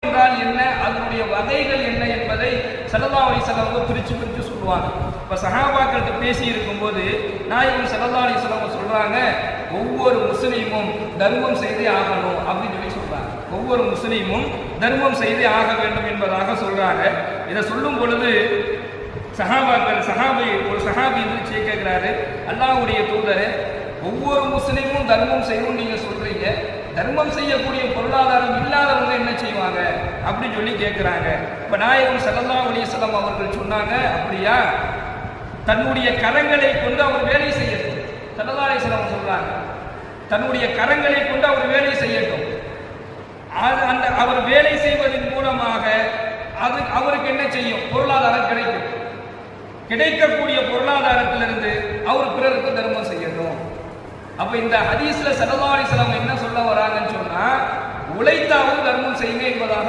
என்றால் என்ன, அதனுடைய வகைகள் என்ன என்பதை ஸல்லல்லாஹு அலைஹி வஸல்லம் பிரிச்சு சொல்லுவாங்க. இப்ப சஹாபாக்கள்கிட்ட பேசி இருக்கும்போது நாயகம் ஸல்லல்லாஹு அலைஹி வஸல்லம் சொல்றாங்க, ஒவ்வொரு முஸ்லீமும் தர்மம் செய்தே ஆகணும் அப்படின்னு சொல்லி சொல்றாங்க. ஒவ்வொரு முஸ்லீமும் தர்மம் செய்தே ஆக வேண்டும் என்பதாக சொல்றாங்க. இதை சொல்லும் பொழுது ஒரு சஹாபி எந்திரிச்சு கேட்கிறாரு, அல்லாஹ்வுடைய தூதரே, ஒவ்வொரு முஸ்லீமும் தர்மம் செய்யணும் நீங்க சொல்றீங்க, தர்மம் செய்யக்கூடிய பொருளாதாரம் இல்லாதவங்க என்ன செய்வாங்க அப்படின்னு சொல்லி கேட்கிறாங்க. இப்ப நாயகம் ஸல்லல்லாஹு அலைஹி வஸல்லம் அவர்கள் சொன்னாங்க, அப்படியா, தன்னுடைய கரங்களை கொண்டு அவர் வேலை செய்யட்டும். ஸல்லல்லாஹு அலைஹி வஸல்லம் சொல்றாங்க, தன்னுடைய கரங்களை கொண்டு அவர் வேலை செய்யட்டும். அந்த அவர் வேலை செய்வதன் மூலமாக அவருக்கு என்ன செய்யும், பொருளாதாரம் கிடைக்கும். கிடைக்கக்கூடிய பொருளாதாரத்திலிருந்து அவர் பிறருக்கு தர்மம் செய்யணும். அப்ப இந்த ஹதீஸ்ல ஸல்லல்லாஹு அலைஹி வஸல்லம் என்ன சொல்ல வராங்கன்னு சொன்னா, உழைத்தாவது தர்மம் செய்யுங்க என்பதாக